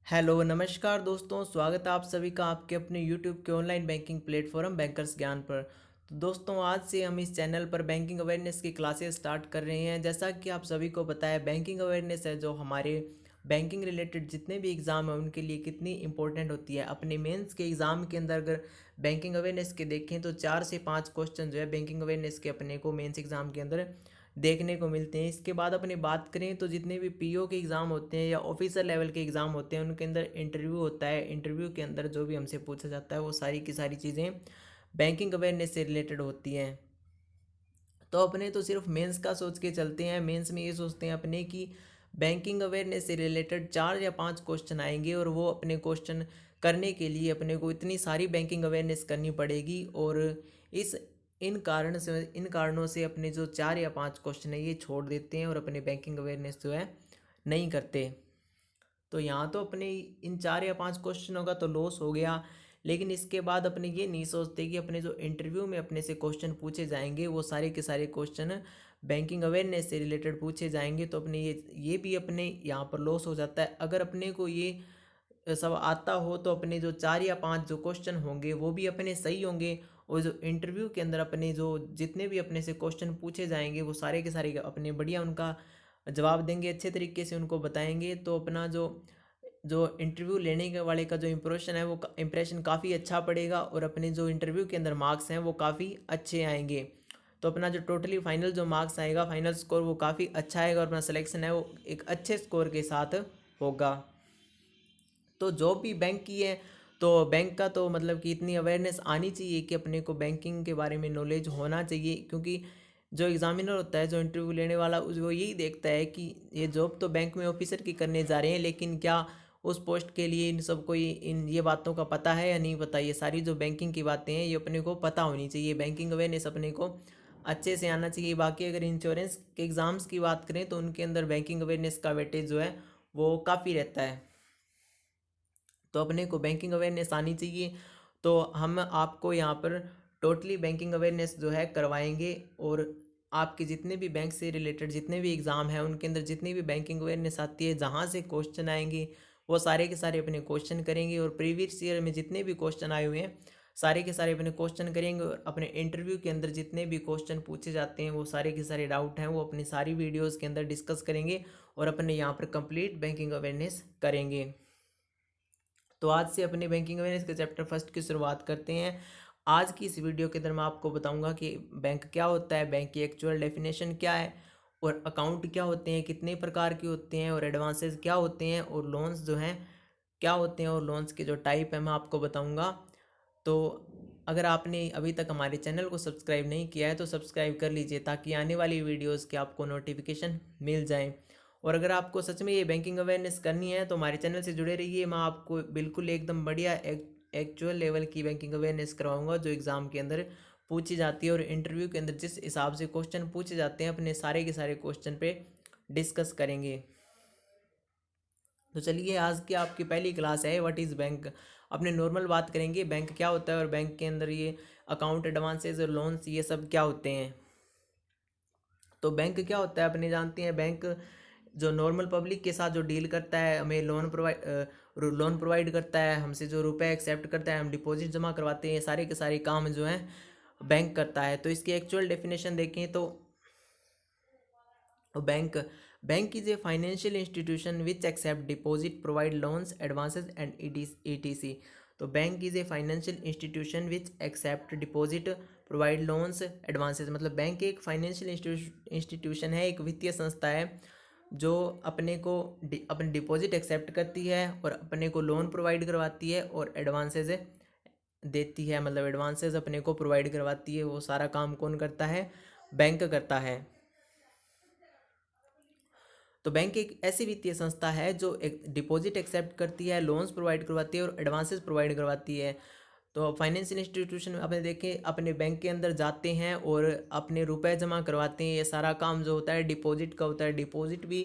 Hello नमस्कार दोस्तों, स्वागत है आप सभी का आपके अपने यूट्यूब के ऑनलाइन बैंकिंग प्लेटफॉर्म बैंकर्स ज्ञान पर। तो दोस्तों, आज से हम इस चैनल पर बैंकिंग अवेयरनेस की क्लासेस स्टार्ट कर रहे हैं। जैसा कि आप सभी को पता है, बैंकिंग अवेयरनेस है जो हमारे बैंकिंग रिलेटेड जितने भी एग्ज़ाम हैं उनके लिए कितनी इंपॉर्टेंट होती है। अपने मेंस के एग्ज़ाम के अंदर अगर बैंकिंग अवेयरनेस के देखें तो 4 से 5 क्वेश्चन जो है बैंकिंग अवेयरनेस के अपने को मेंस एग्ज़ाम के अंदर देखने को मिलते हैं। इसके बाद अपनी बात करें तो जितने भी पीओ के एग्ज़ाम होते हैं या ऑफिसर लेवल के एग्ज़ाम होते हैं उनके अंदर इंटरव्यू होता है। इंटरव्यू के अंदर जो भी हमसे पूछा जाता है वो सारी की सारी चीज़ें बैंकिंग अवेयरनेस से रिलेटेड होती हैं। तो अपने तो सिर्फ मेंस का सोच के चलते हैं। मेंस में ये सोचते हैं अपने कि बैंकिंग अवेयरनेस से रिलेटेड 4 या 5 क्वेश्चन आएंगे और वो अपने क्वेश्चन करने के लिए अपने को इतनी सारी बैंकिंग अवेयरनेस करनी पड़ेगी। और इस इन कारणों से अपने जो 4 या 5 क्वेश्चन है ये छोड़ देते हैं और अपने बैंकिंग अवेयरनेस जो है नहीं करते। तो यहाँ तो अपने इन 4 या 5 क्वेश्चनों का तो लॉस हो गया, लेकिन इसके बाद अपने ये नहीं सोचते कि अपने जो इंटरव्यू में अपने से क्वेश्चन पूछे जाएंगे वो सारे के सारे क्वेश्चन बैंकिंग अवेयरनेस से रिलेटेड पूछे जाएंगे। तो अपने ये भी अपने यहाँ पर लॉस हो जाता है। अगर अपने को ये सब आता हो तो अपने जो 4 या 5 जो क्वेश्चन होंगे वो भी अपने सही होंगे। और जो इंटरव्यू के अंदर अपने जो जितने भी अपने से क्वेश्चन पूछे जाएंगे वो सारे के सारे अपने बढ़िया उनका जवाब देंगे, अच्छे तरीके से उनको बताएंगे। तो अपना जो जो इंटरव्यू लेने के वाले का जो इम्प्रेशन है वो इम्प्रेशन काफ़ी अच्छा पड़ेगा और अपने जो इंटरव्यू के अंदर मार्क्स हैं वो काफ़ी अच्छे आएंगे। तो अपना जो टोटली फाइनल जो मार्क्स आएगा, फाइनल स्कोर वो काफ़ी अच्छा आएगा और अपना सिलेक्शन है वो एक अच्छे स्कोर के साथ होगा। तो जॉब भी बैंक की है तो बैंक का तो मतलब कि इतनी अवेयरनेस आनी चाहिए कि अपने को बैंकिंग के बारे में नॉलेज होना चाहिए। क्योंकि जो एग्जामिनर होता है, जो इंटरव्यू लेने वाला, वो यही देखता है कि ये जॉब तो बैंक में ऑफिसर की करने जा रहे हैं, लेकिन क्या उस पोस्ट के लिए इन सबको इन ये बातों का पता है या नहीं पता। ये सारी जो बैंकिंग की बातें हैं ये अपने को पता होनी चाहिए। बैंकिंग अवेयरनेस अपने को अच्छे से आना चाहिए। बाकी अगर इंश्योरेंस के एग्ज़ाम्स की बात करें तो उनके अंदर बैंकिंग अवेयरनेस का वेटेज जो है वो काफ़ी रहता है। तो अपने को बैंकिंग अवेयरनेस आनी चाहिए। तो हम आपको यहाँ पर टोटली बैंकिंग अवेयरनेस जो है करवाएंगे। और आपके जितने भी बैंक से रिलेटेड जितने भी एग्ज़ाम हैं उनके अंदर जितनी भी बैंकिंग अवेयरनेस आती है, जहाँ से क्वेश्चन आएंगे वो सारे के सारे अपने क्वेश्चन करेंगे। और प्रीवियस ईयर में जितने भी क्वेश्चन आए हुए हैं सारे के सारे अपने क्वेश्चन करेंगे। और अपने इंटरव्यू के अंदर जितने भी क्वेश्चन पूछे जाते हैं वो सारे के सारे डाउट हैं वो अपनी सारी वीडियोज़ के अंदर डिस्कस करेंगे और अपने यहाँ पर कंप्लीट बैंकिंग अवेयरनेस करेंगे। तो आज से अपने बैंकिंग अवेयरनेस के चैप्टर फर्स्ट की शुरुआत करते हैं। आज की इस वीडियो के अंदर मैं आपको बताऊंगा कि बैंक क्या होता है, बैंक की एक्चुअल डेफिनेशन क्या है, और अकाउंट क्या होते हैं, कितने प्रकार के होते हैं, और एडवांसेस क्या होते हैं, और लोन्स जो हैं क्या होते हैं, और लोन्स के जो टाइप है मैं आपको बताऊंगा। तो अगर आपने अभी तक हमारे चैनल को सब्सक्राइब नहीं किया है तो सब्सक्राइब कर लीजिए ताकि आने वाली वीडियोज़ के आपको नोटिफिकेशन मिल जाए। और अगर आपको सच में ये बैंकिंग अवेयरनेस करनी है तो हमारे चैनल से जुड़े रहिए। मैं आपको बिल्कुल एकदम बढ़िया एक्चुअल लेवल की बैंकिंग अवेयरनेस करवाऊंगा जो एग्ज़ाम के अंदर पूछी जाती है। और इंटरव्यू के अंदर जिस हिसाब से क्वेश्चन पूछे जाते हैं अपने सारे के सारे क्वेश्चन पे डिस्कस करेंगे। तो चलिए, आज की आपकी पहली क्लास है व्हाट इज़ बैंक। अपने नॉर्मल बात करेंगे बैंक क्या होता है और बैंक के अंदर ये अकाउंट, एडवांसेस और लोन्स ये सब क्या होते हैं। तो बैंक क्या होता है अपने जानते हैं। बैंक जो नॉर्मल पब्लिक के साथ जो डील करता है, हमें लोन प्रोवाइड करता है, हमसे जो रुपए एक्सेप्ट करता है, हम डिपॉजिट जमा करवाते हैं, ये सारे के सारे काम जो हैं बैंक करता है। तो इसकी एक्चुअल डेफिनेशन देखें तो bank bank is a financial institution which accept deposit, provide loans, advances and etc. तो bank is a financial institution which accept deposit, provide loans, advances. मतलब बैंक एक फाइनेंशियल इंस्टीट्यूशन है, एक वित्तीय संस्था है जो अपने को अपने डिपॉजिट एक्सेप्ट करती है और अपने को लोन प्रोवाइड करवाती है और एडवांसेस देती है। मतलब एडवांसेस अपने को प्रोवाइड करवाती है। वो सारा काम कौन करता है? बैंक करता है। तो बैंक एक ऐसी वित्तीय संस्था है जो एक डिपॉजिट एक्सेप्ट करती है, लोन्स प्रोवाइड करवाती है और एडवांसेस प्रोवाइड करवाती है। तो फाइनेंशियल इंस्टीट्यूशन में अपने देखें, अपने बैंक के अंदर जाते हैं और अपने रुपए जमा करवाते हैं। ये सारा काम जो होता है डिपॉजिट का होता है। डिपॉजिट भी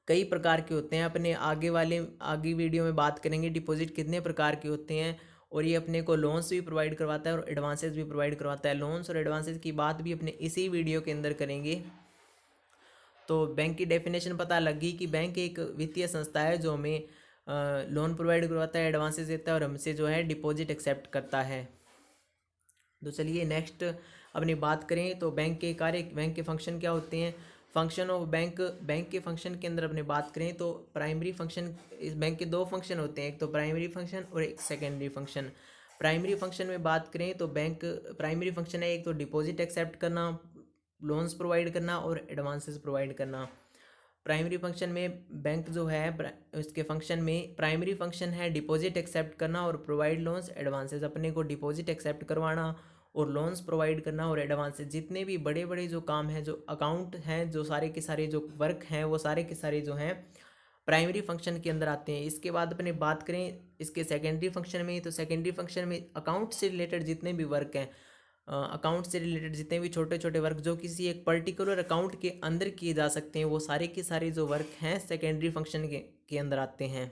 कई प्रकार के होते हैं। अपने आगे वीडियो में बात करेंगे डिपॉजिट कितने प्रकार के होते हैं। और ये अपने को लोन्स भी प्रोवाइड करवाता है और एडवांसेस भी प्रोवाइड करवाता है। लोन्स और एडवांसेस की बात भी अपने इसी वीडियो के अंदर करेंगे। तो बैंक की डेफिनेशन पता लगी कि बैंक एक वित्तीय संस्था है जो हमें लोन प्रोवाइड करवाता है, एडवांसेस देता है और हमसे जो है डिपॉजिट एक्सेप्ट करता है। तो चलिए नेक्स्ट अपनी बात करें तो बैंक के कार्य, बैंक के फंक्शन क्या होते हैं। फंक्शन ऑफ बैंक, बैंक के फंक्शन के अंदर अपने बात करें तो प्राइमरी फंक्शन, इस बैंक के दो फंक्शन होते हैं, एक तो प्राइमरी फंक्शन और एक सेकेंडरी फंक्शन। प्राइमरी फंक्शन में बात करें तो बैंक प्राइमरी फंक्शन है एक तो डिपॉजिट एक्सेप्ट करना, लोन्स प्रोवाइड करना और एडवांसेस प्रोवाइड करना। प्राइमरी फंक्शन में बैंक जो है उसके फंक्शन में प्राइमरी फंक्शन है डिपॉजिट एक्सेप्ट करना और प्रोवाइड लोन्स एडवांसेस, अपने को डिपॉजिट एक्सेप्ट करवाना और लोन्स प्रोवाइड करना और एडवांसेस, जितने भी बड़े बड़े जो काम हैं, जो अकाउंट हैं, जो सारे के सारे जो वर्क हैं, वो सारे के सारे जो हैं प्राइमरी फंक्शन के अंदर आते हैं। इसके बाद अपने बात करें इसके सेकेंडरी फंक्शन में, तो सेकेंडरी फंक्शन में अकाउंट से रिलेटेड जितने भी वर्क हैं, अकाउंट से रिलेटेड जितने भी छोटे छोटे वर्क जो किसी एक पर्टिकुलर अकाउंट के अंदर किए जा सकते हैं, वो सारे के सारे जो वर्क हैं सेकेंडरी फंक्शन के अंदर आते हैं।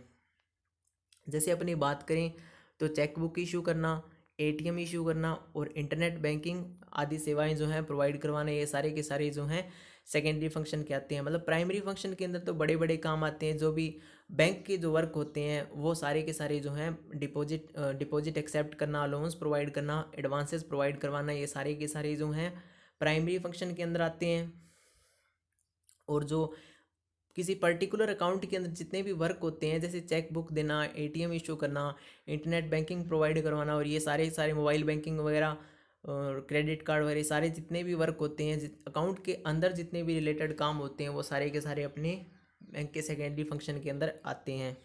जैसे अपनी बात करें तो चेकबुक इशू करना, एटीएम इशू करना और इंटरनेट बैंकिंग आदि सेवाएं जो हैं प्रोवाइड करवाना, ये सारे के सारे जो हैं सेकेंडरी फंक्शन के आते हैं। मतलब प्राइमरी फंक्शन के अंदर तो बड़े बड़े काम आते हैं, जो भी बैंक के जो वर्क होते हैं वो सारे के सारे जो हैं डिपॉजिट एक्सेप्ट करना, लोन्स प्रोवाइड करना, एडवांसेस प्रोवाइड करवाना, ये सारे के सारे जो हैं प्राइमरी फंक्शन के अंदर आते हैं। और जो किसी पर्टिकुलर अकाउंट के अंदर जितने भी वर्क होते हैं, जैसे चेक बुक देना, एटीएम इशू करना, इंटरनेट बैंकिंग प्रोवाइड करवाना और ये सारे सारे मोबाइल बैंकिंग वगैरह और क्रेडिट कार्ड वगैरह, सारे जितने भी वर्क होते हैं अकाउंट के अंदर, जितने भी रिलेटेड काम होते हैं, वो सारे के सारे अपने बैंक के सेकेंडरी फंक्शन के अंदर आते हैं।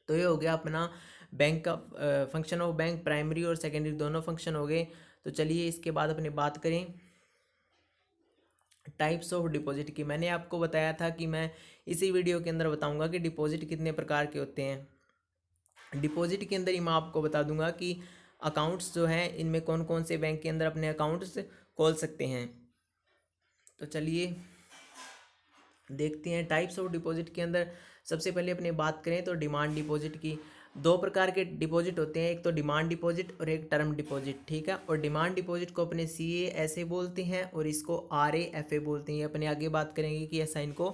तो ये हो गया अपना बैंक का फंक्शन ऑफ बैंक, प्राइमरी और सेकेंडरी दोनों फंक्शन हो गए। तो चलिए इसके बाद अपने बात करें टाइप्स ऑफ डिपॉजिट की। मैंने आपको बताया था कि मैं इसी वीडियो के अंदर बताऊंगा कि डिपॉजिट कितने प्रकार के होते हैं। डिपॉजिट के अंदर ही मैं आपको बता दूंगा कि अकाउंट्स जो हैं इनमें कौन कौन से बैंक के अंदर अपने अकाउंट्स खोल सकते हैं। तो चलिए देखते हैं टाइप्स ऑफ डिपॉजिट के अंदर। सबसे पहले अपने बात करें तो डिमांड डिपॉजिट की। दो प्रकार के डिपॉजिट होते हैं, एक तो डिमांड डिपॉजिट और एक टर्म डिपॉजिट, ठीक है। और डिमांड डिपॉजिट को अपने CA ऐसे बोलते हैं और इसको RAFA बोलते हैं। अपने आगे बात करेंगे कि ऐसा इनको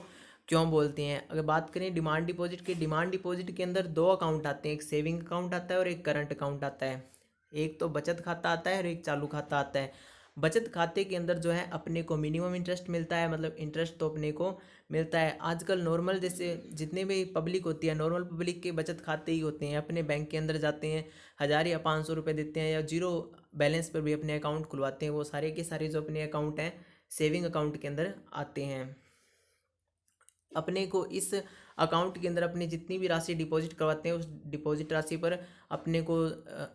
क्यों बोलते हैं। अगर बात करें डिमांड डिपॉजिट की, डिमांड डिपॉजिट के अंदर दो अकाउंट आते हैं, एक सेविंग अकाउंट आता है और एक करंट अकाउंट आता है। एक तो बचत खाता आता है और एक चालू खाता आता है। बचत खाते के अंदर जो है अपने को मिनिमम इंटरेस्ट मिलता है, मतलब इंटरेस्ट तो अपने को मिलता है। आजकल नॉर्मल जैसे जितने भी पब्लिक होती है, नॉर्मल पब्लिक के बचत खाते ही होते हैं, अपने बैंक के अंदर जाते हैं, 1000 या 500 रुपये देते हैं या जीरो बैलेंस पर भी अपने अकाउंट खुलवाते हैं। वो सारे के सारे जो अपने अकाउंट हैं सेविंग अकाउंट के अंदर आते हैं। अपने को इस अकाउंट के अंदर अपनी जितनी भी राशि डिपॉजिट करवाते हैं उस डिपॉजिट राशि पर अपने को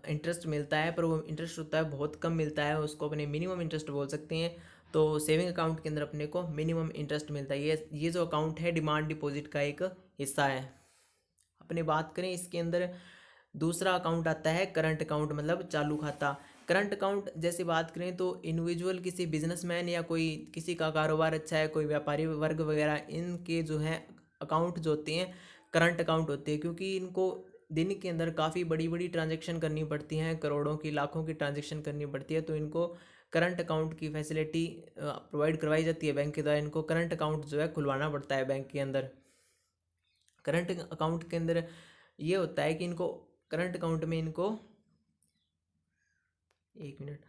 इंटरेस्ट मिलता है, पर वो इंटरेस्ट होता है बहुत कम मिलता है, उसको अपने मिनिमम इंटरेस्ट बोल सकते हैं। तो सेविंग अकाउंट के अंदर अपने को मिनिमम इंटरेस्ट मिलता है। ये जो अकाउंट है डिमांड डिपॉजिट का एक हिस्सा है। अपने बात करें इसके अंदर दूसरा अकाउंट आता है करंट अकाउंट, मतलब चालू खाता। करंट अकाउंट जैसे बात करें तो इंडिविजुअल किसी बिजनेसमैन या कोई किसी का कारोबार अच्छा है, कोई व्यापारी वर्ग वगैरह, इनके जो है अकाउंट जो होते हैं करंट अकाउंट होते हैं, क्योंकि इनको दिन के अंदर काफ़ी बड़ी बड़ी ट्रांजैक्शन करनी पड़ती हैं, करोड़ों की लाखों की ट्रांजैक्शन करनी पड़ती है। तो इनको करंट अकाउंट की फैसिलिटी प्रोवाइड करवाई जाती है बैंक के द्वारा। इनको करंट अकाउंट जो है खुलवाना पड़ता है बैंक के अंदर। करंट अकाउंट के अंदर ये होता है कि इनको करंट अकाउंट में इनको एक मिनट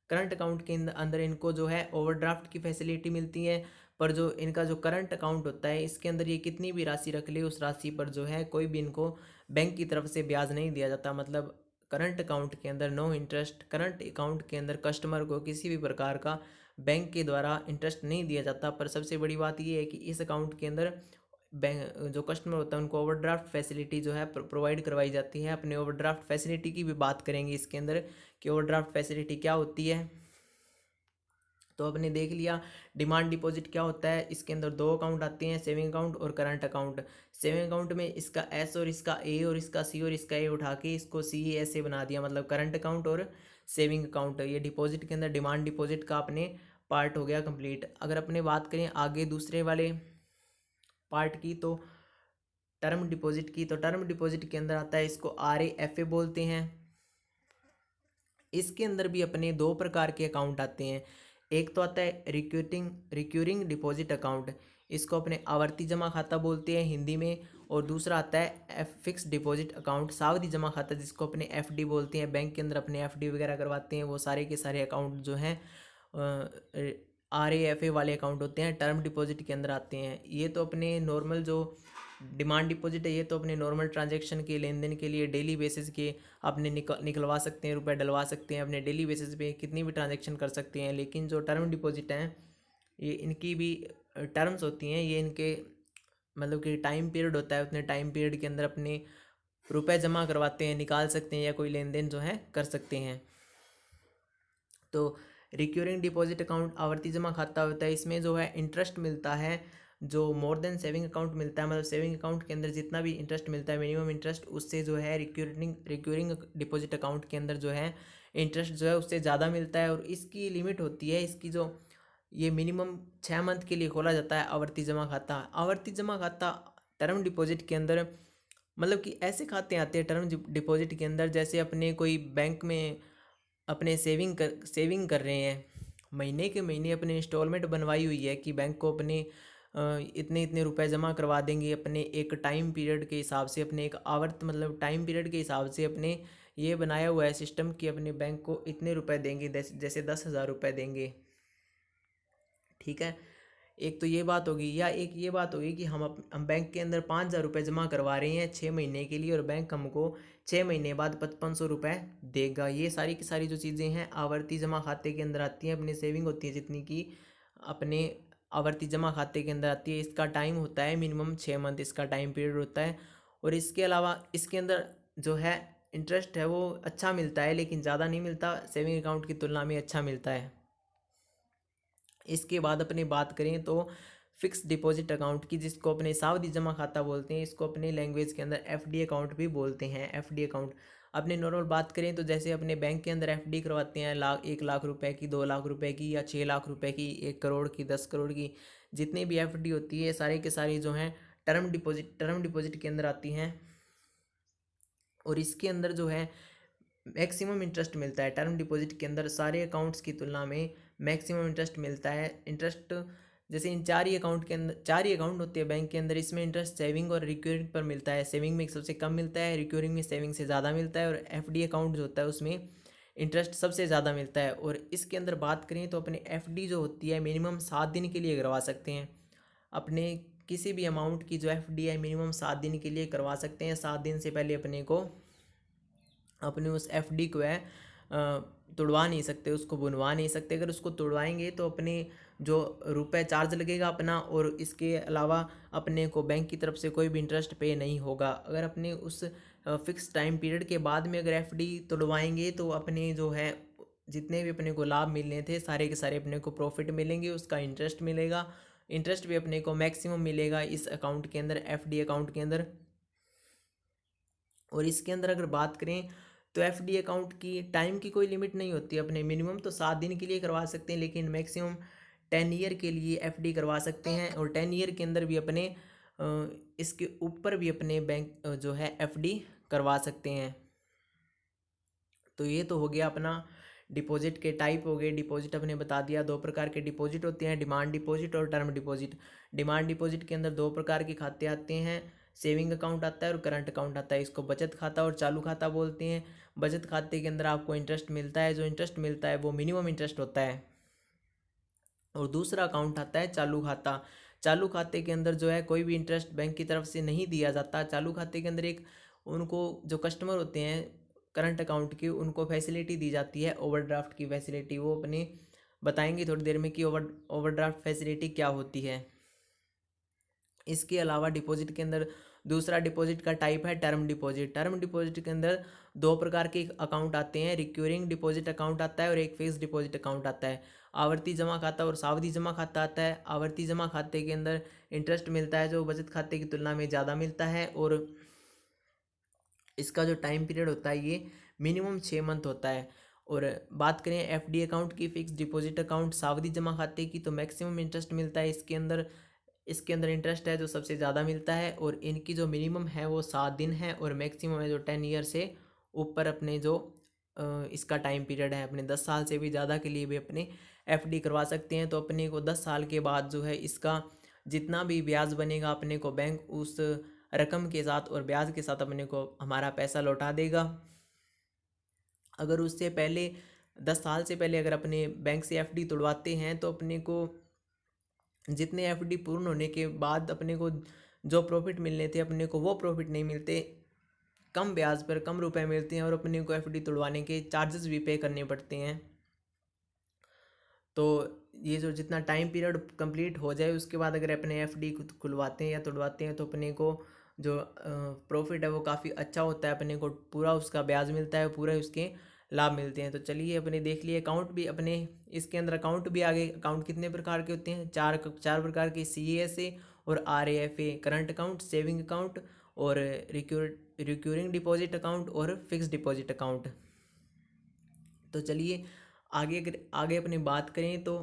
करंट अकाउंट के अंदर इनको जो है ओवरड्राफ्ट की फैसिलिटी मिलती है। पर जो इनका जो करंट अकाउंट होता है इसके अंदर ये कितनी भी राशि रख ले उस राशि पर जो है कोई भी इनको बैंक की तरफ से ब्याज नहीं दिया जाता। मतलब करंट अकाउंट के अंदर नो इंटरेस्ट, करंट अकाउंट के अंदर कस्टमर को किसी भी प्रकार का बैंक के द्वारा इंटरेस्ट नहीं दिया जाता। पर सबसे बड़ी बात ये है कि इस अकाउंट के अंदर बैंक जो कस्टमर होता है उनको ओवरड्राफ्ट फैसिलिटी जो है प्रोवाइड करवाई जाती है। अपने ओवरड्राफ्ट फैसिलिटी की भी बात करेंगे इसके अंदर कि ओवरड्राफ्ट फैसिलिटी क्या होती है। तो आपने देख लिया डिमांड डिपॉजिट क्या होता है। इसके अंदर दो अकाउंट आते हैं, सेविंग अकाउंट और करंट अकाउंट। सेविंग अकाउंट में इसका S और इसका A और इसका C और इसका A उठा के इसको CA ऐसे बना दिया, मतलब करंट अकाउंट और सेविंग अकाउंट। ये डिपॉजिट के अंदर डिमांड डिपॉजिट का अपने पार्ट हो गया कंप्लीट। अगर अपने बात करें आगे दूसरे वाले पार्ट की तो टर्म डिपॉजिट की, तो टर्म डिपॉजिट के अंदर आता है इसको RAFA बोलते हैं। इसके अंदर भी अपने दो प्रकार के अकाउंट आते हैं, एक तो आता है रिक्यूरिंग डिपॉजिट अकाउंट, इसको अपने आवर्ती जमा खाता बोलते हैं हिंदी में। और दूसरा आता है फिक्स डिपॉजिट अकाउंट, सावधि जमा खाता, जिसको अपने एफडी बोलते हैं। बैंक के अंदर अपने एफडी वगैरह करवाते हैं, वो सारे के सारे अकाउंट जो हैं RAFA वाले अकाउंट होते हैं, टर्म डिपॉजिट के अंदर आते हैं। ये तो अपने नॉर्मल जो डिमांड डिपॉजिट है, ये तो अपने नॉर्मल ट्रांजैक्शन के लेन देन के लिए डेली बेसिस के अपने निकलवा सकते हैं, रुपए डलवा सकते हैं, अपने डेली बेसिस पे कितनी भी ट्रांजैक्शन कर सकते हैं। लेकिन जो टर्म डिपॉजिट हैं, ये इनकी भी टर्म्स होती हैं, ये इनके मतलब कि टाइम पीरियड होता है, उतने टाइम पीरियड के अंदर अपने रुपए जमा करवाते हैं, निकाल सकते हैं, या कोई लेन देन जो है कर सकते हैं। तो रिक्यूरिंग डिपॉजिट अकाउंट आवर्ती जमा खाता होता है, इसमें जो है इंटरेस्ट मिलता है जो मोर देन सेविंग अकाउंट मिलता है, मतलब सेविंग अकाउंट के अंदर जितना भी इंटरेस्ट मिलता है मिनिमम इंटरेस्ट, उससे जो है रिक्यूरिंग डिपॉजिट अकाउंट के अंदर जो है इंटरेस्ट जो है उससे ज़्यादा मिलता है। और इसकी लिमिट होती है, इसकी जो ये मिनिमम 6 मंथ के लिए खोला जाता है आवर्ती जमा खाता। आवर्ती जमा खाता टर्म डिपॉजिट के अंदर मतलब कि ऐसे खाते आते हैं टर्म डिपॉजिट के अंदर, जैसे अपने कोई बैंक में अपने सेविंग कर रहे हैं, महीने के महीने अपने इंस्टॉलमेंट बनवाई हुई है कि बैंक को अपने इतने इतने रुपए जमा करवा देंगे अपने एक टाइम पीरियड के हिसाब से, अपने एक आवर्त मतलब टाइम पीरियड के हिसाब से अपने ये बनाया हुआ है सिस्टम कि अपने बैंक को इतने रुपए देंगे, जैसे 10,000 रुपये देंगे। ठीक है, एक तो ये बात होगी, या एक ये बात होगी कि हम बैंक के अंदर 5,000 रुपये जमा करवा रहे हैं 6 महीने के लिए, और बैंक हमको 6 महीने बाद 5500 रुपये देगा। ये सारी की सारी जो चीज़ें हैं आवर्ती जमा खाते के अंदर आती हैं, अपनी सेविंग होती है जितनी की अपने आवर्ती जमा खाते के अंदर आती है। इसका टाइम होता है मिनिमम 6 मंथ, इसका टाइम पीरियड होता है। और इसके अलावा इसके अंदर जो है इंटरेस्ट है वो अच्छा मिलता है, लेकिन ज़्यादा नहीं मिलता, सेविंग अकाउंट की तुलना में अच्छा मिलता है। इसके बाद अपनी बात करें तो फिक्स डिपॉजिट अकाउंट की, जिसको अपने सावधि जमा खाता बोलते हैं, इसको अपने लैंग्वेज के अंदर एफडी अकाउंट भी बोलते हैं। एफडी अकाउंट अपने नॉर्मल बात करें तो जैसे अपने बैंक के अंदर एफडी करवाते हैं 1 लाख रुपए की, 2 लाख रुपए की, या 6 लाख रुपए की, 1 करोड़ की, 10 करोड़ की, जितनी भी एफडी होती है सारे के सारी जो हैं टर्म डिपॉजिट के अंदर आती हैं। और इसके अंदर जो है मैक्सिमम इंटरेस्ट मिलता है टर्म डिपॉजिट के अंदर, सारे अकाउंट्स की तुलना में मैक्सिमम इंटरेस्ट मिलता है। इंटरेस्ट जैसे इन 4 ही अकाउंट के अंदर 4 ही अकाउंट होते हैं बैंक के अंदर, इसमें इंटरेस्ट सेविंग और रिक्योरिंग पर मिलता है। सेविंग में सबसे कम मिलता है, रिक्योरिंग में सेविंग से ज़्यादा मिलता है, और एफडी अकाउंट जो होता है उसमें इंटरेस्ट सबसे ज़्यादा मिलता है। और इसके अंदर बात करें तो अपने एफडी जो होती है मिनिमम 7 दिन के लिए करवा सकते हैं। अपने किसी भी अमाउंट की जो एफडी है मिनिमम 7 दिन के लिए करवा सकते हैं। 7 दिन से पहले अपने को अपने उस एफडी को है तोड़वा नहीं सकते, उसको बुनवा नहीं सकते। अगर उसको तोड़वाएंगे तो अपने जो रुपए चार्ज लगेगा अपना, और इसके अलावा अपने को बैंक की तरफ से कोई भी इंटरेस्ट पे नहीं होगा। अगर अपने उस फिक्स टाइम पीरियड के बाद में अगर एफडी तोड़वाएंगे तो अपने जो है जितने भी अपने को लाभ मिलने थे सारे के सारे अपने को प्रॉफिट मिलेंगे, उसका इंटरेस्ट मिलेगा। इंटरेस्ट भी अपने को मैक्सिमम मिलेगा इस अकाउंट के अंदर, एफडी अकाउंट के अंदर। और इसके अंदर अगर बात करें तो एफडी अकाउंट की टाइम की कोई लिमिट नहीं होती, अपने मिनिमम तो 7 दिन के लिए करवा सकते हैं, लेकिन मैक्सिमम 10 ईयर के लिए एफडी करवा सकते हैं। और 10 ईयर के अंदर भी अपने इसके ऊपर भी अपने बैंक जो है एफडी करवा सकते हैं। तो ये तो हो गया अपना डिपॉजिट के टाइप हो गए। डिपॉजिट अपने बता दिया, 2 प्रकार के डिपॉजिट होते हैं, डिमांड डिपॉजिट और टर्म डिपॉजिट। डिमांड डिपॉजिट के अंदर 2 प्रकार के खाते आते हैं, सेविंग अकाउंट आता है और करंट अकाउंट आता है। इसको बचत खाता और चालू खाता बोलते हैं। बचत खाते के अंदर आपको इंटरेस्ट मिलता है, जो इंटरेस्ट मिलता है वो मिनिमम इंटरेस्ट होता है। और दूसरा अकाउंट आता है चालू खाता। चालू खाते के अंदर जो है कोई भी इंटरेस्ट बैंक की तरफ से नहीं दिया जाता। चालू खाते के अंदर एक उनको जो कस्टमर होते हैं करंट अकाउंट की, उनको फैसिलिटी दी जाती है ओवरड्राफ्ट की फैसिलिटी। वो अपने बताएंगे थोड़ी देर में कि ओवरड्राफ्ट फैसिलिटी क्या होती है। इसके अलावा डिपॉजिट के अंदर दूसरा डिपॉजिट का टाइप है टर्म डिपॉजिट। टर्म डिपॉजिट के अंदर 2 प्रकार के अकाउंट आते हैं, रिक्यूरिंग डिपॉजिट अकाउंट आता है और एक फिक्स डिपॉजिट अकाउंट आता है। आवर्ती जमा खाता और सावधि जमा खाता आता है। आवर्ती जमा खाते के अंदर इंटरेस्ट मिलता है जो बचत खाते की तुलना में ज़्यादा मिलता है, और इसका जो टाइम पीरियड होता है ये मिनिमम 6 मंथ होता है। और बात करें एफडी अकाउंट की, फिक्स डिपॉजिट अकाउंट, सावधि जमा खाते की, तो मैक्सिमम इंटरेस्ट मिलता है इसके अंदर इंटरेस्ट है जो सबसे ज़्यादा मिलता है। और इनकी जो मिनिमम है वो 7 दिन है, और मैक्सिमम है जो 10 ईयर से ऊपर अपने जो इसका टाइम पीरियड है, अपने 10 साल से भी ज़्यादा के लिए भी अपने एफडी करवा सकते हैं। तो अपने को 10 साल के बाद जो है इसका जितना भी ब्याज बनेगा अपने को बैंक उस रकम के साथ और ब्याज के साथ अपने को हमारा पैसा लौटा देगा। अगर उससे पहले 10 साल से पहले अगर अपने बैंक से एफडी तोड़वाते हैं तो अपने को जितने एफडी पूर्ण होने के बाद अपने को जो प्रॉफिट मिलने थे अपने को वो प्रॉफिट नहीं मिलते, कम ब्याज पर कम रुपए मिलते हैं और अपने को एफडी तोड़वाने के चार्जेस भी पे करने पड़ते हैं। तो ये जो जितना टाइम पीरियड कंप्लीट हो जाए उसके बाद अगर अपने एफडी खुलवाते हैं या तोड़वाते हैं तो अपने को जो प्रॉफिट है वो काफ़ी अच्छा होता है, अपने को पूरा उसका ब्याज मिलता है, पूरे उसके लाभ मिलते हैं। तो चलिए अपने देख लिए अकाउंट भी अपने इसके अंदर अकाउंट भी आगे। अकाउंट कितने प्रकार के होते हैं? चार प्रकार के, CASA और RAFA, current account, saving account और रिक्यूरिंग डिपॉजिट अकाउंट और फिक्स डिपॉजिट अकाउंट। तो चलिए आगे अपनी बात करें तो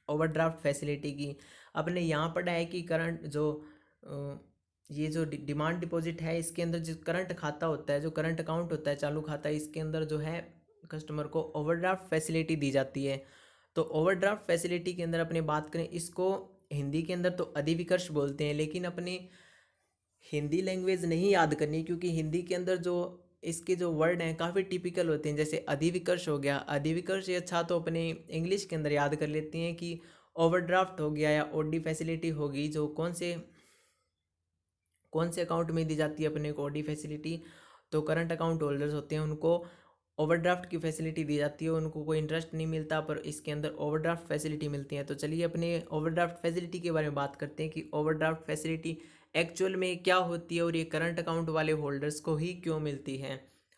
ओवरड्राफ्ट फैसिलिटी की अपने यहाँ पढ़ा है कि करंट जो ये जो डिमांड डिपॉजिट है इसके अंदर जो करंट खाता होता है, जो करंट अकाउंट होता है, चालू खाता है, इसके अंदर जो है कस्टमर को ओवरड्राफ्ट फैसिलिटी दी जाती है। तो ओवरड्राफ्ट फैसिलिटी के अंदर अपने बात करें, इसको हिंदी के अंदर तो अधिविकर्ष बोलते हैं, लेकिन अपने हिंदी लैंग्वेज नहीं याद करनी क्योंकि हिंदी के अंदर जो इसके जो वर्ड हैं काफ़ी टिपिकल होते हैं। जैसे अधिविकर्ष हो गया, अधिविकर्ष ये अच्छा तो अपने इंग्लिश के अंदर याद कर लेते हैं कि ओवरड्राफ्ट हो गया या ओडी फैसिलिटी होगी, जो कौन से अकाउंट में दी जाती है अपने को ओडी फैसिलिटी। तो करंट अकाउंट होल्डर्स होते हैं उनको ओवरड्राफ्ट की फैसिलिटी दी जाती है, उनको कोई इंटरेस्ट नहीं मिलता पर इसके अंदर ओवरड्राफ्ट फैसिलिटी मिलती है। तो चलिए अपने ओवरड्राफ्ट फैसिलिटी के बारे में बात करते हैं कि ओवरड्राफ्ट फैसिलिटी एक्चुअल में क्या होती है और ये करंट अकाउंट वाले होल्डर्स को ही क्यों मिलती है।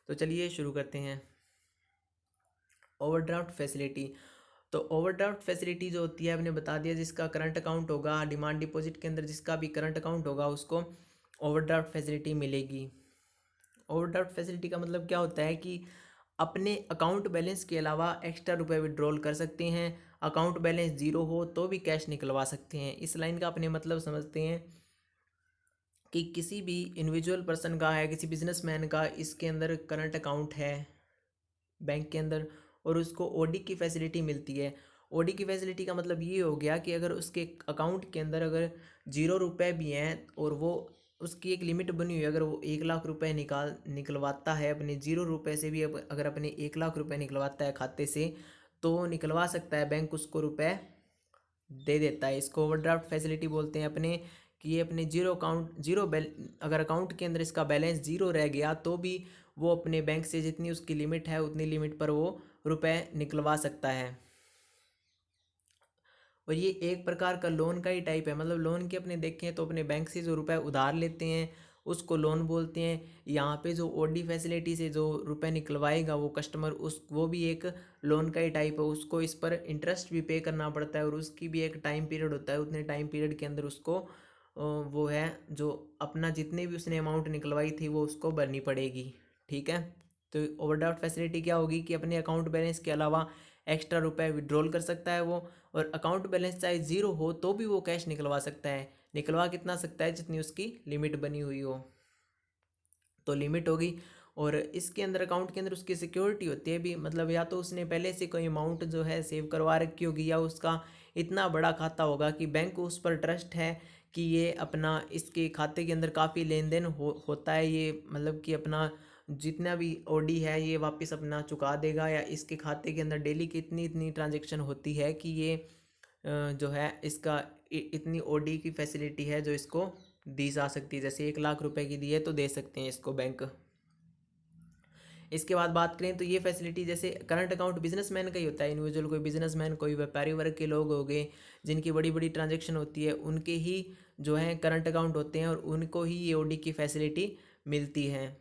तो चलिए शुरू करते हैं। ओवरड्राफ्ट फैसिलिटी, तो ओवरड्राफ्ट फैसिलिटी जो होती है आपने बता दिया, जिसका करंट अकाउंट होगा, डिमांड डिपॉजिट के अंदर जिसका भी करंट अकाउंट होगा उसको ओवरड्राफ्ट फैसिलिटी मिलेगी। ओवरड्राफ्ट फैसिलिटी का मतलब क्या होता है कि अपने अकाउंट बैलेंस के अलावा एक्स्ट्रा रुपए विड्रॉल कर सकते हैं। अकाउंट बैलेंस जीरो हो तो भी कैश निकलवा सकते हैं। इस लाइन का अपने मतलब समझते हैं कि किसी भी इंडिविजुअल पर्सन का है, किसी बिजनेसमैन का इसके अंदर करंट अकाउंट है बैंक के अंदर और उसको ओडी की फैसिलिटी मिलती है। ओडी की फैसिलिटी का मतलब ये हो गया कि अगर उसके अकाउंट के अंदर अगर 0 रुपये भी हैं और वो उसकी एक लिमिट बनी हुई है, अगर वो 1 लाख रुपए निकलवाता है अपने 0 रुपये से भी, अगर अपने 1 लाख रुपए निकलवाता है खाते से तो निकलवा सकता है, बैंक उसको रुपए दे देता है। इसको ओवरड्राफ्ट फैसिलिटी बोलते हैं अपने कि ये अपने अगर अकाउंट के अंदर इसका बैलेंस जीरो रह गया तो भी वो अपने बैंक से जितनी उसकी लिमिट है उतनी लिमिट पर वो रुपए निकलवा सकता है। और ये एक प्रकार का लोन का ही टाइप है, मतलब लोन के अपने देखें तो अपने बैंक से जो रुपए उधार लेते हैं उसको लोन बोलते हैं। यहाँ पे जो ओडी फैसिलिटी से जो रुपए निकलवाएगा वो कस्टमर, वो भी एक लोन का ही टाइप है, उसको इस पर इंटरेस्ट भी पे करना पड़ता है और उसकी भी एक टाइम पीरियड होता है, उतने टाइम पीरियड के अंदर उसको वो है जो अपना जितने भी उसने अमाउंट निकलवाई थी वो उसको भरनी पड़ेगी। ठीक है। तो ओवरड्राफ्ट फैसिलिटी क्या होगी कि अपने अकाउंट बैलेंस के अलावा एक्स्ट्रा रुपए विड्रॉल कर सकता है वो, और अकाउंट बैलेंस चाहे जीरो हो तो भी वो कैश निकलवा सकता है। निकलवा कितना सकता है? जितनी उसकी लिमिट बनी हुई हो। तो लिमिट होगी। और इसके अंदर अकाउंट के अंदर उसकी सिक्योरिटी होती है भी, मतलब या तो उसने पहले से कोई अमाउंट जो है सेव करवा रखी होगी या उसका इतना बड़ा खाता होगा कि बैंक को उस पर ट्रस्ट है कि ये अपना इसके खाते के अंदर काफ़ी लेन देन होता है, ये मतलब कि अपना जितना भी ओडी है ये वापस अपना चुका देगा, या इसके खाते के अंदर डेली की इतनी इतनी ट्रांजेक्शन होती है कि ये जो है इसका इतनी ओडी की फैसिलिटी है जो इसको दी जा सकती है। जैसे 1 लाख रुपए की दी है तो दे सकते हैं इसको बैंक। इसके बाद बात करें तो ये फैसिलिटी जैसे करंट अकाउंट बिजनेसमैन का ही होता है, इंडिविजुअल कोई बिजनेसमैन, कोई व्यापारी वर्ग के लोग हो गए जिनकी बड़ी बड़ी ट्रांजेक्शन होती है, उनके ही जो है करंट अकाउंट होते हैं और उनको ही ये ओडी की फैसिलिटी मिलती है।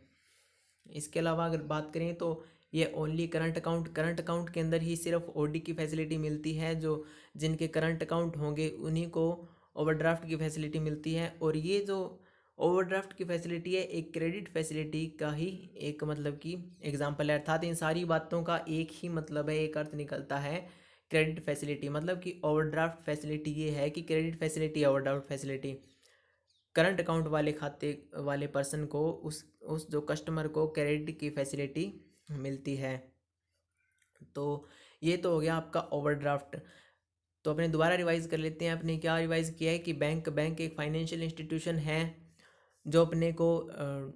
इसके अलावा अगर बात करें तो ये ओनली करंट अकाउंट के अंदर ही सिर्फ ओडी की फैसिलिटी मिलती है, जो जिनके करंट अकाउंट होंगे उन्हीं को ओवरड्राफ्ट की फैसिलिटी मिलती है। और ये जो ओवरड्राफ्ट की फैसिलिटी है एक क्रेडिट फैसिलिटी का ही एक मतलब कि एग्जांपल है, अर्थात इन सारी बातों का एक ही मतलब है, एक अर्थ निकलता है क्रेडिट फैसिलिटी। मतलब कि ओवरड्राफ्ट फैसिलिटी ये है कि credit facility, overdraft facility current account वाले खाते वाले पर्सन को उस जो कस्टमर को क्रेडिट की फैसिलिटी मिलती है। तो ये तो हो गया आपका ओवरड्राफ्ट। तो अपने दोबारा रिवाइज कर लेते हैं। आपने क्या रिवाइज किया है कि बैंक एक फाइनेंशियल इंस्टीट्यूशन है जो अपने को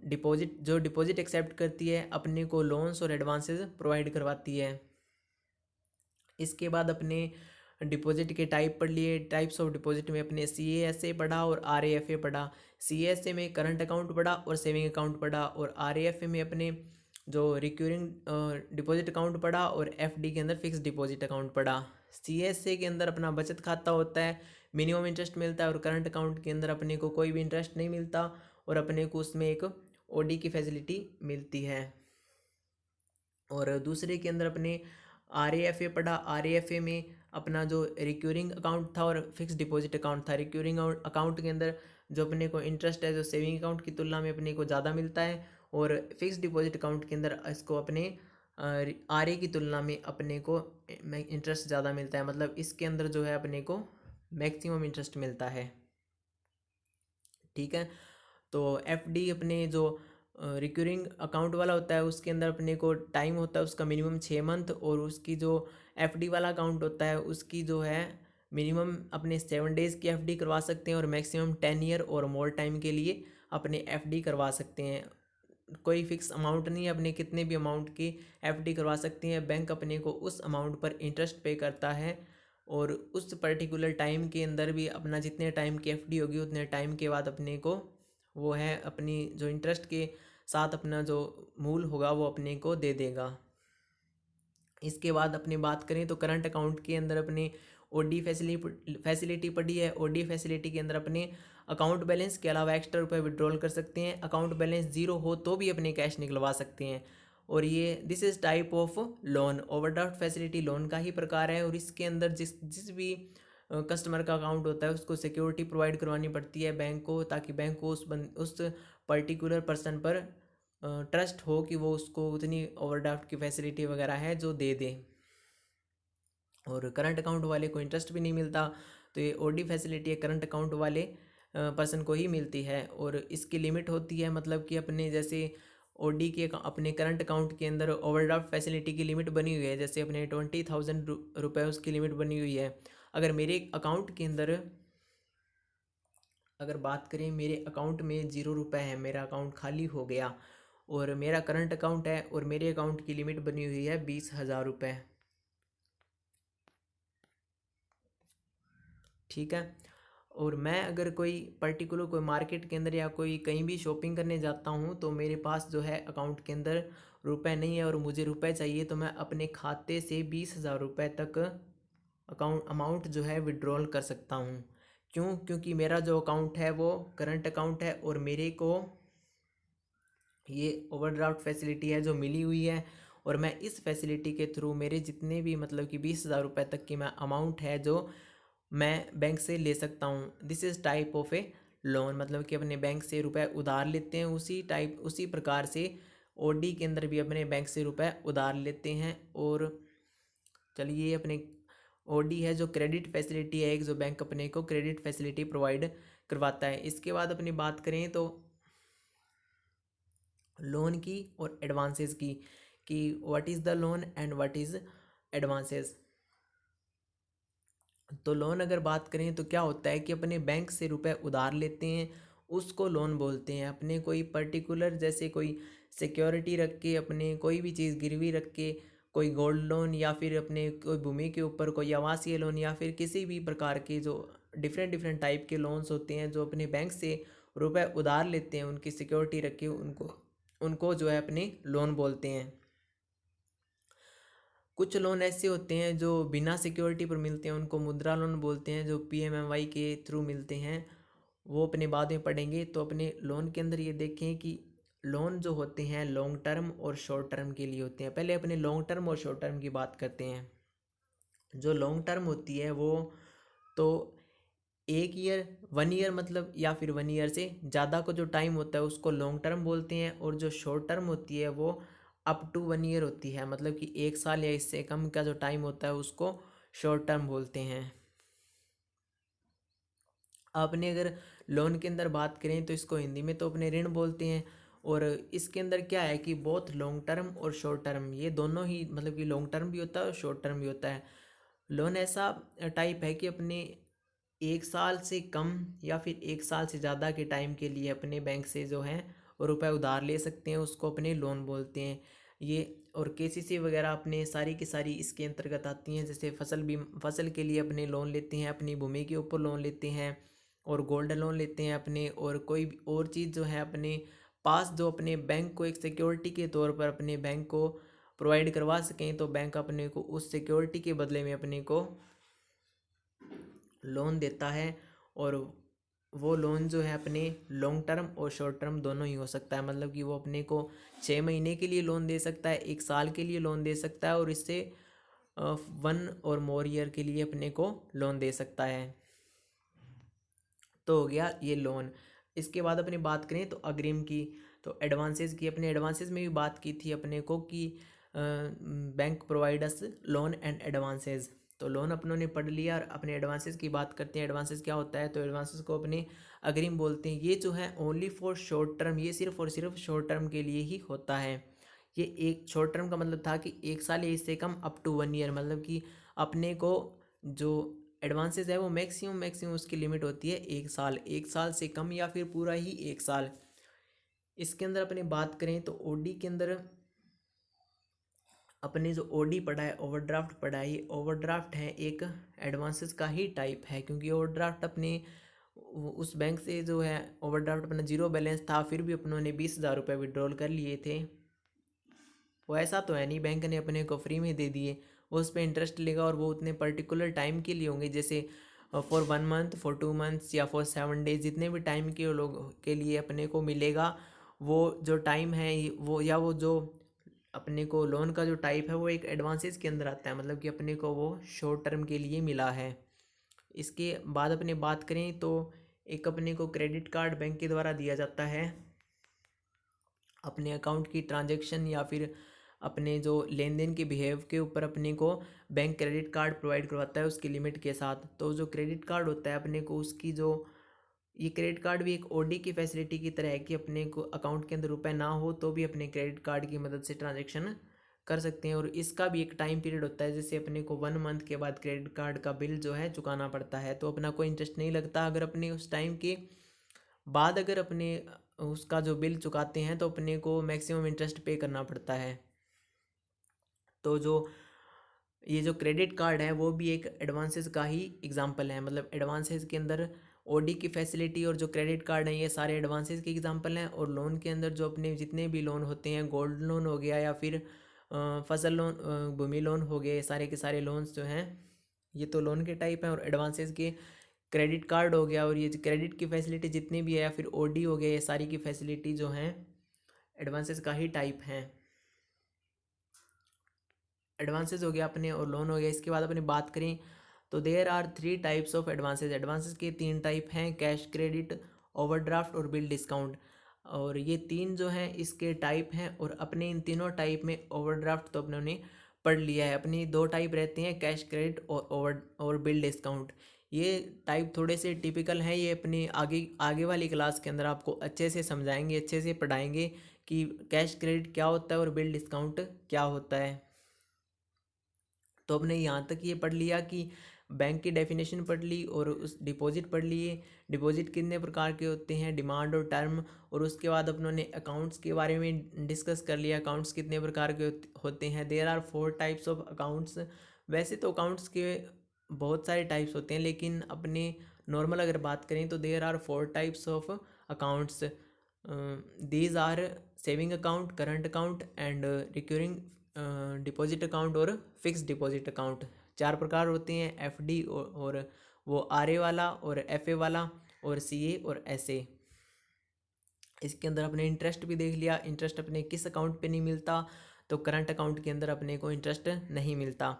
डिपॉजिट एक्सेप्ट करती है, अपने को लोन्स और एडवांसेस प्रोवाइड करवाती है। इसके बाद अपने डिपॉजिट के टाइप पढ़ लिए। टाइप्स ऑफ डिपॉजिट में अपने CASA पढ़ा और RAFA पढ़ा। CASA में करंट अकाउंट पढ़ा और सेविंग अकाउंट पढ़ा, और RAFA में अपने जो रिक्यूरिंग डिपॉजिट अकाउंट पढ़ा, और FD के अंदर फिक्स डिपॉजिट अकाउंट पढ़ा। CASA के अंदर अपना बचत खाता होता है, मिनिमम इंटरेस्ट मिलता है, और करंट अकाउंट के अंदर अपने को कोई भी इंटरेस्ट नहीं मिलता, और अपने को उसमें एक OD की फैसिलिटी मिलती है। और दूसरे के अंदर अपने RAFA पढ़ा। RAFA में अपना जो रिक्यूरिंग अकाउंट था और फिक्स डिपॉजिट अकाउंट था। रिक्यूरिंग अकाउंट के अंदर जो अपने को इंटरेस्ट है जो सेविंग अकाउंट की तुलना में अपने को ज़्यादा मिलता है, और फिक्स डिपॉजिट अकाउंट के अंदर इसको अपने RA की तुलना में अपने को इंटरेस्ट ज़्यादा मिलता है। मतलब इसके अंदर जो है अपने को मैक्सिमम इंटरेस्ट मिलता है। ठीक है। तो FD अपने जो रिक्यूरिंग अकाउंट वाला होता है उसके अंदर अपने को टाइम होता है उसका मिनिमम 6 मंथ, और उसकी जो FD वाला अकाउंट होता है उसकी जो है मिनिमम अपने 7 डेज़ की FD करवा सकते हैं, और मैक्सिमम 10 ईयर और मोर टाइम के लिए अपने FD करवा सकते हैं। कोई फिक्स अमाउंट नहीं है, अपने कितने भी अमाउंट की FD करवा सकते हैं। बैंक अपने को उस अमाउंट पर इंटरेस्ट पे करता है, और उस पर्टिकुलर टाइम के अंदर भी अपना जितने टाइम की FD होगी उतने टाइम के बाद अपने को वो है अपनी जो इंटरेस्ट के साथ अपना जो मूल होगा वो अपने को दे देगा। इसके बाद अपनी बात करें तो करंट अकाउंट के अंदर अपने OD फैसिलिटी पड़ी है। OD फैसिलिटी के अंदर अपने अकाउंट बैलेंस के अलावा एक्स्ट्रा रुपए विड्रॉल कर सकते हैं। अकाउंट बैलेंस जीरो हो तो भी अपने कैश निकलवा सकते हैं। और ये this is type of loan. Overdraft facility loan का ही प्रकार है, और इसके अंदर जिस जिस भी कस्टमर का अकाउंट होता है उसको सिक्योरिटी प्रोवाइड करवानी पड़ती है बैंक को, ताकि बैंक को उस पर्टिकुलर पर्सन पर ट्रस्ट हो कि वो उसको उतनी ओवरड्राफ्ट की फैसिलिटी वगैरह है जो दे दे। और करंट अकाउंट वाले को इंटरेस्ट भी नहीं मिलता, तो ये OD फैसिलिटी है करंट अकाउंट वाले पर्सन को ही मिलती है। और इसकी लिमिट होती है, मतलब कि अपने जैसे OD के अपने करंट अकाउंट के अंदर ओवरड्राफ्ट फैसिलिटी की लिमिट बनी हुई है, जैसे अपने 20,000 रुपये उसकी लिमिट बनी हुई है। अगर मेरे अकाउंट के अंदर अगर बात करें, मेरे अकाउंट में 0 रुपये है, मेरा अकाउंट खाली हो गया, और मेरा करंट अकाउंट है, और मेरे अकाउंट की लिमिट बनी हुई है 20,000 रुपये। ठीक है। और मैं अगर कोई पर्टिकुलर कोई मार्केट के अंदर या कोई कहीं भी शॉपिंग करने जाता हूँ, तो मेरे पास जो है अकाउंट के अंदर रुपए नहीं है और मुझे रुपए चाहिए, तो मैं अपने खाते से 20,000 रुपये तक अमाउंट जो है विड्रॉल कर सकता हूँ। क्यों? क्योंकि मेरा जो अकाउंट है वो करंट अकाउंट है, और मेरे को ये ओवरड्राफ्ट फैसिलिटी है जो मिली हुई है, और मैं इस फैसिलिटी के थ्रू मेरे जितने भी मतलब कि 20,000 रुपये तक की मैं अमाउंट है जो मैं बैंक से ले सकता हूँ। This is type of A loan, मतलब कि अपने बैंक से रुपए उधार लेते हैं, उसी प्रकार से OD के अंदर भी अपने बैंक से रुपए उधार लेते हैं। और चलिए अपने OD है जो क्रेडिट फैसिलिटी है एक, जो बैंक अपने को क्रेडिट फैसिलिटी प्रोवाइड करवाता है। इसके बाद अपनी बात करें तो लोन की और एडवांसेस की, कि what is the loan and what is advances. तो लोन अगर बात करें तो क्या होता है कि अपने बैंक से रुपए उधार लेते हैं उसको लोन बोलते हैं। अपने कोई पर्टिकुलर जैसे कोई सिक्योरिटी रख के, अपने कोई भी चीज़ गिरवी रख के, कोई गोल्ड लोन, या फिर अपने कोई भूमि के ऊपर कोई आवासीय लोन, या फिर किसी भी प्रकार के जो डिफरेंट डिफरेंट टाइप के लोन्स होते हैं जो अपने बैंक से रुपए उधार लेते हैं, उनकी सिक्योरिटी रख के उनको उनको जो है अपने लोन बोलते हैं। कुछ लोन ऐसे होते हैं जो बिना सिक्योरिटी पर मिलते हैं, उनको मुद्रा लोन बोलते हैं, जो PMMY के थ्रू मिलते हैं, वो अपने बाद में पढ़ेंगे। तो अपने लोन के अंदर ये देखें कि लोन जो होते हैं लॉन्ग टर्म और शॉर्ट टर्म के लिए होते हैं। पहले अपने लॉन्ग टर्म और शॉर्ट टर्म की बात करते हैं। जो लॉन्ग टर्म होती है वो तो 1 ईयर, 1 ईयर मतलब, या फिर 1 ईयर से ज़्यादा को जो टाइम होता है उसको लॉन्ग टर्म बोलते हैं। और जो शॉर्ट टर्म होती है वो अप टू 1 ईयर होती है, मतलब कि 1 साल या इससे कम का जो टाइम होता है उसको शॉर्ट टर्म बोलते हैं। आपने अगर लोन के अंदर बात करें तो इसको हिंदी में तो अपने ऋण बोलते हैं, और इसके अंदर क्या है कि बहुत लॉन्ग टर्म और शॉर्ट टर्म ये दोनों ही, मतलब कि लॉन्ग टर्म भी होता है और शॉर्ट टर्म भी होता है। लोन ऐसा टाइप है कि अपने 1 साल से कम या फिर 1 साल से ज़्यादा के टाइम के लिए अपने बैंक से जो है वो रुपए उधार ले सकते हैं, उसको अपने लोन बोलते हैं ये। और केसीसी वगैरह अपने सारी की सारी इसके अंतर्गत आती हैं। जैसे फसल के लिए अपने लोन लेते हैं, अपनी भूमि के ऊपर लोन लेते हैं, और गोल्ड लोन लेते हैं अपने, और कोई भी और चीज़ जो है अपने पास जो अपने बैंक को एक सिक्योरिटी के तौर पर अपने बैंक को प्रोवाइड करवा सकें, तो बैंक अपने को उस सिक्योरिटी के बदले में अपने को लोन देता है। और वो लोन जो है अपने लॉन्ग टर्म और शॉर्ट टर्म दोनों ही हो सकता है, मतलब कि वो अपने को 6 महीने के लिए लोन दे सकता है, 1 साल के लिए लोन दे सकता है, और इससे 1 और मोर ईयर के लिए अपने को लोन दे सकता है। तो हो गया ये लोन। इसके बाद अपनी बात करें तो अग्रिम की, तो एडवांसेस की, अपने एडवांसेस में भी बात की थी अपने को कि bank providers loan and advances. तो लोन अपनों ने पढ़ लिया, और अपने एडवांसेस की बात करते हैं। एडवांसेस क्या होता है, तो एडवांसेस को अपने अग्रिम बोलते हैं। ये जो है ओनली फॉर शॉर्ट टर्म, ये सिर्फ और सिर्फ शॉर्ट टर्म के लिए ही होता है। ये एक शॉर्ट टर्म का मतलब था कि 1 साल या इससे कम, अप टू 1 ईयर, मतलब कि अपने को जो एडवांसेस है वो मैक्सिमम उसकी लिमिट होती है 1 साल, 1 साल से कम या फिर पूरा ही 1 साल। इसके अंदर अपने बात करें तो ओडी के अंदर अपने जो ओडी पढ़ा है, ओवरड्राफ्ट पढ़ा है, ये ओवरड्राफ्ट है एक एडवांसेस का ही टाइप है, क्योंकि ओवरड्राफ्ट अपने उस बैंक से जो है ओवरड्राफ्ट अपना जीरो बैलेंस था, फिर भी अपनों ने 20,000 रुपये विड्रॉल कर लिए थे। वो ऐसा तो है नहीं बैंक ने अपने को फ्री में दे दिए, वो उस पर इंटरेस्ट लेगा, और वो उतने पर्टिकुलर टाइम के लिए होंगे, जैसे फॉर 1 मंथ, फॉर 2 मंथ्स या फॉर 7 डेज, जितने भी टाइम के लोग के लिए अपने को मिलेगा। वो जो टाइम है वो, या वो जो अपने को लोन का जो टाइप है वो एक एडवांसेस के अंदर आता है, मतलब कि अपने को वो शॉर्ट टर्म के लिए मिला है। इसके बाद अपने बात करें तो एक अपने को क्रेडिट कार्ड बैंक के द्वारा दिया जाता है अपने अकाउंट की ट्रांजैक्शन या फिर अपने जो लेन देन के बिहेव के ऊपर अपने को बैंक क्रेडिट कार्ड प्रोवाइड करवाता है उसकी लिमिट के साथ। तो जो क्रेडिट कार्ड होता है अपने को उसकी जो, ये क्रेडिट कार्ड भी एक ओडी की फैसिलिटी की तरह है कि अपने को अकाउंट के अंदर रुपए ना हो तो भी अपने क्रेडिट कार्ड की मदद से ट्रांजेक्शन कर सकते हैं। और इसका भी एक टाइम पीरियड होता है, जैसे अपने को 1 मंथ के बाद क्रेडिट कार्ड का बिल जो है चुकाना पड़ता है, तो अपना कोई इंटरेस्ट नहीं लगता। अगर अपने उस टाइम के बाद अगर अपने उसका जो बिल चुकाते हैं तो अपने को मैक्सिमम इंटरेस्ट पे करना पड़ता है। तो जो ये जो क्रेडिट कार्ड है वो भी एक एडवांसेस का ही एग्जांपल है, मतलब एडवांसेस के अंदर ओडी की फैसिलिटी और जो क्रेडिट कार्ड है ये सारे एडवांसेस के एग्जांपल हैं। और लोन के अंदर जो अपने जितने भी लोन होते हैं, गोल्ड लोन हो गया या फिर फसल लोन, भूमि लोन हो गए, सारे के सारे लोन्स जो हैं ये तो लोन के टाइप हैं। और एडवांसेस के क्रेडिट कार्ड हो गया, और ये क्रेडिट की फैसिलिटी जितनी भी है या फिर ओडी हो गया, ये सारी की फैसिलिटी जो हैं एडवांसेस का ही टाइप हैं। एडवांसेस हो गया अपने, और लोन हो गया। इसके बाद अपने बात करें तो there are 3 types of advances. Advances के 3 टाइप हैं, कैश क्रेडिट, ओवरड्राफ्ट और बिल डिस्काउंट। और ये 3 जो हैं इसके टाइप हैं, और अपने इन तीनों टाइप में ओवरड्राफ्ट तो अपने ने पढ़ लिया है। अपनी 2 टाइप रहते हैं, कैश क्रेडिट और बिल डिस्काउंट। ये टाइप थोड़े से टिपिकल हैं, ये अपनी आगे आगे वाली क्लास के अंदर आपको अच्छे से समझाएंगे, अच्छे से पढ़ाएंगे कि कैश क्रेडिट क्या होता है और बिल डिस्काउंट क्या होता है। तो हमने यहाँ तक ये पढ़ लिया कि बैंक की डेफिनेशन पढ़ ली, और उस डिपॉजिट पढ़ लिए, डिपॉजिट कितने प्रकार के होते हैं, डिमांड और टर्म। और उसके बाद अपनों ने अकाउंट्स के बारे में डिस्कस कर लिया, अकाउंट्स कितने प्रकार के होते हैं। There are 4 types of accounts. वैसे तो अकाउंट्स के बहुत सारे टाइप्स होते हैं, लेकिन अपने नॉर्मल अगर बात करें तो there are 4 types of accounts. These are saving account, current account and recurring deposit account और फिक्स डिपॉजिट अकाउंट। 4 प्रकार होते हैं, एफडी और वो आरए वाला और एफए वाला और सीए और एसए। इसके अंदर अपने इंटरेस्ट भी देख लिया, इंटरेस्ट अपने किस अकाउंट पे नहीं मिलता, तो करंट अकाउंट के अंदर अपने को इंटरेस्ट नहीं मिलता।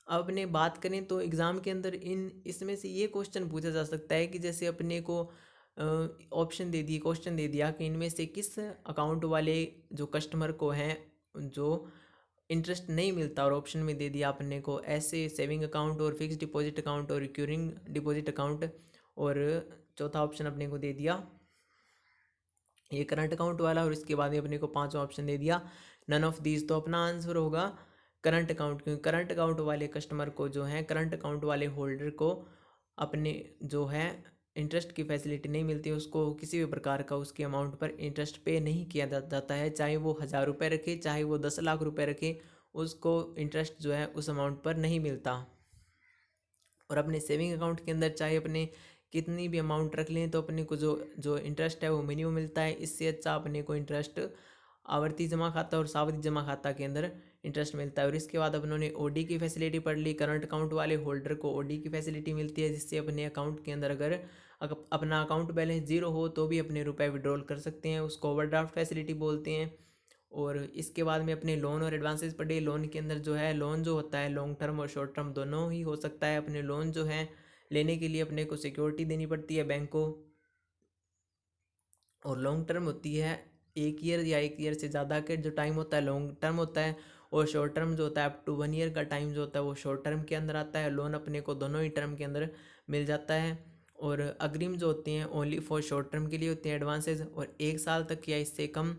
अब अपने बात करें तो एग्ज़ाम के अंदर इसमें से ये क्वेश्चन पूछा जा सकता है कि जैसे अपने को ऑप्शन दे दिए, क्वेश्चन दे दिया कि इनमें से किस अकाउंट वाले जो कस्टमर को हैं जो इंटरेस्ट नहीं मिलता, और ऑप्शन में दे दिया अपने को ऐसे सेविंग अकाउंट और फिक्स डिपॉजिट अकाउंट और रिक्यूरिंग डिपॉजिट अकाउंट, और चौथा ऑप्शन अपने को दे दिया ये करंट अकाउंट वाला, और इसके बाद में अपने को पांचवा ऑप्शन दे दिया नन ऑफ दीज। तो अपना आंसर होगा करंट अकाउंट, क्योंकि करंट अकाउंट वाले कस्टमर को जो है, करंट अकाउंट वाले होल्डर को अपने जो है इंटरेस्ट की फैसिलिटी नहीं मिलती, उसको किसी भी प्रकार का उसके अमाउंट पर इंटरेस्ट पे नहीं किया जाता है। चाहे वो 1000 रुपये रखे, चाहे वो 10 लाख रुपये रखे, उसको इंटरेस्ट जो है उस अमाउंट पर नहीं मिलता। और अपने सेविंग अकाउंट के अंदर चाहे अपने कितनी भी अमाउंट रख लें, तो अपने को जो जो इंटरेस्ट है वो मिनिमम मिलता है। इससे अच्छा अपने को इंटरेस्ट आवर्ती जमा खाता और सावधि जमा खाता के अंदर इंटरेस्ट मिलता है। और इसके बाद अपनों ने ओडी की फैसिलिटी पढ़ ली। करंट अकाउंट वाले होल्डर को ओडी की फैसिलिटी मिलती है, जिससे अपने अकाउंट के अंदर अगर अपना अकाउंट बैलेंस जीरो हो तो भी अपने रुपए विड्रॉल कर सकते हैं, उसको ओवरड्राफ्ट फैसिलिटी बोलते हैं। और इसके बाद में अपने लोन और एडवांसेस पढ़े। लोन के अंदर जो है, लोन जो होता है लॉन्ग टर्म और शॉर्ट टर्म दोनों ही हो सकता है। अपने लोन जो है लेने के लिए अपने को सिक्योरिटी देनी पड़ती है बैंक को, और लॉन्ग टर्म होती है 1 ईयर या 1 ईयर से ज़्यादा के जो टाइम होता है लॉन्ग टर्म होता है। और शॉर्ट टर्म जो होता है अप टू 1 ईयर का टाइम जो होता है वो शॉर्ट टर्म के अंदर आता है। लोन अपने को दोनों ही टर्म के अंदर मिल जाता है। और अग्रिम जो होती हैं ओनली फॉर शॉर्ट टर्म के लिए होती हैं एडवांसेज, और 1 साल तक या इससे कम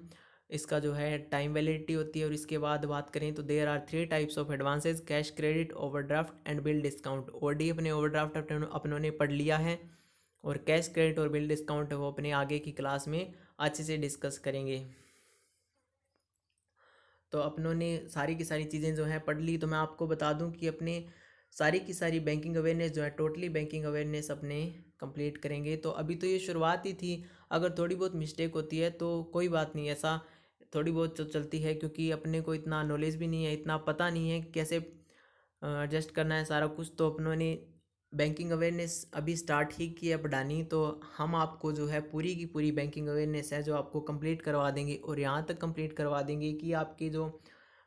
इसका जो है टाइम वैलिडिटी होती है। और इसके बाद बात करें तो there are 3 types of advances: cash credit, overdraft and bill discount. OD अपने ओवरड्राफ्ट अपनों ने पढ़ लिया है, और कैश क्रेडिट और बिल डिस्काउंट वो अपने आगे की क्लास में अच्छे से डिस्कस करेंगे। तो अपनों ने सारी की सारी चीज़ें जो हैं पढ़ ली। तो मैं आपको बता दूं कि अपने सारी की सारी बैंकिंग अवेयरनेस जो है, टोटली बैंकिंग अवेयरनेस अपने कंप्लीट करेंगे। तो अभी तो ये शुरुआत ही थी, अगर थोड़ी बहुत मिस्टेक होती है तो कोई बात नहीं, ऐसा थोड़ी बहुत तो चलती है, क्योंकि अपने को इतना नॉलेज भी नहीं है, इतना पता नहीं है कैसे एडजस्ट करना है सारा कुछ। तो अपनों ने बैंकिंग अवेयरनेस अभी स्टार्ट ही की है पढ़ानी, तो हम आपको जो है पूरी की पूरी बैंकिंग अवेयरनेस है जो आपको कंप्लीट करवा देंगे। और यहाँ तक कंप्लीट करवा देंगे कि आपके जो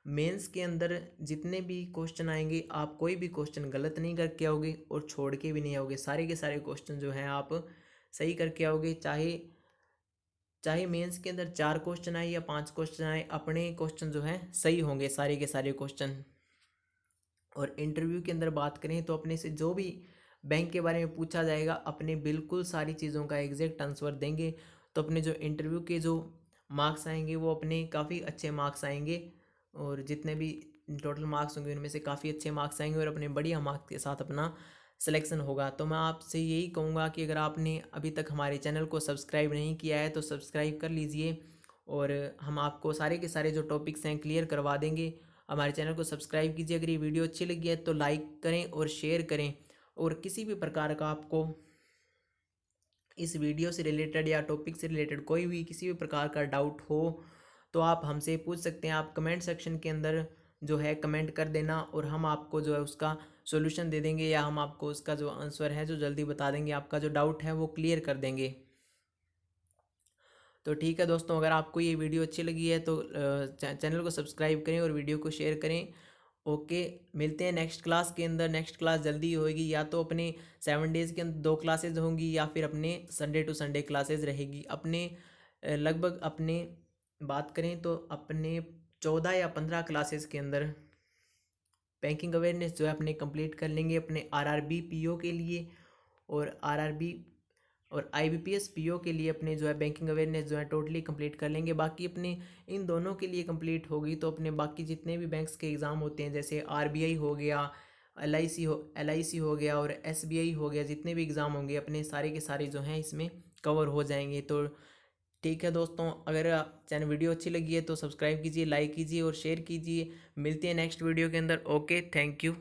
मेंस के अंदर जितने भी क्वेश्चन आएंगे, आप कोई भी क्वेश्चन गलत नहीं करके आओगे और छोड़ के भी नहीं आओगे। सारे के सारे क्वेश्चन जो हैं आप सही करके आओगे। चाहे चाहे मेंस के अंदर 4 क्वेश्चन आए या 5 क्वेश्चन आए, अपने क्वेश्चन जो हैं सही होंगे सारे के सारे क्वेश्चन। और इंटरव्यू के अंदर बात करें तो अपने से जो भी बैंक के बारे में पूछा जाएगा, अपने बिल्कुल सारी चीज़ों का एग्जैक्ट आंसर देंगे। तो अपने जो इंटरव्यू के जो मार्क्स आएंगे वो अपने काफ़ी अच्छे मार्क्स आएंगे, और जितने भी टोटल मार्क्स होंगे उनमें से काफ़ी अच्छे मार्क्स आएंगे, और अपने बढ़िया मार्क्स के साथ अपना सिलेक्शन होगा। तो मैं आपसे यही कहूँगा कि अगर आपने अभी तक हमारे चैनल को सब्सक्राइब नहीं किया है तो सब्सक्राइब कर लीजिए, और हम आपको सारे के सारे जो टॉपिक्स हैं क्लियर करवा देंगे। हमारे चैनल को सब्सक्राइब कीजिए। अगर ये वीडियो अच्छी लगी है तो लाइक करें और शेयर करें। और किसी भी प्रकार का आपको इस वीडियो से रिलेटेड या टॉपिक से रिलेटेड कोई भी किसी भी प्रकार का डाउट हो तो आप हमसे पूछ सकते हैं। आप कमेंट सेक्शन के अंदर जो है कमेंट कर देना, और हम आपको जो है उसका सॉल्यूशन दे देंगे, या हम आपको उसका जो आंसर है जो जल्दी बता देंगे, आपका जो डाउट है वो क्लियर कर देंगे। तो ठीक है दोस्तों, अगर आपको ये वीडियो अच्छी लगी है तो चैनल को सब्सक्राइब करें और वीडियो को शेयर करें। ओके, मिलते हैं नेक्स्ट क्लास के अंदर। नेक्स्ट क्लास जल्दी होगी, या तो अपने 7 डेज़ के अंदर 2 क्लासेज होंगी, या फिर अपने संडे टू संडे क्लासेज रहेगी। अपने लगभग अपने बात करें तो अपने 14 या 15 क्लासेस के अंदर बैंकिंग अवेयरनेस जो है अपने कंप्लीट कर लेंगे, अपने आरआरबी पीओ के लिए और आरआरबी और आईबीपीएस पीओ के लिए अपने जो है बैंकिंग अवेयरनेस जो है टोटली कंप्लीट कर लेंगे। बाकी अपने इन दोनों के लिए कंप्लीट होगी तो अपने बाकी जितने भी बैंक्स के एग्ज़ाम होते हैं, जैसे आरबीआई हो गया, एलआईसी हो गया और एसबीआई हो गया, जितने भी एग्ज़ाम होंगे अपने सारे के सारे जो हैं इसमें कवर हो जाएंगे। तो ठीक है दोस्तों, अगर चैनल वीडियो अच्छी लगी है तो सब्सक्राइब कीजिए, लाइक कीजिए और शेयर कीजिए। मिलते हैं नेक्स्ट वीडियो के अंदर। Okay, thank you.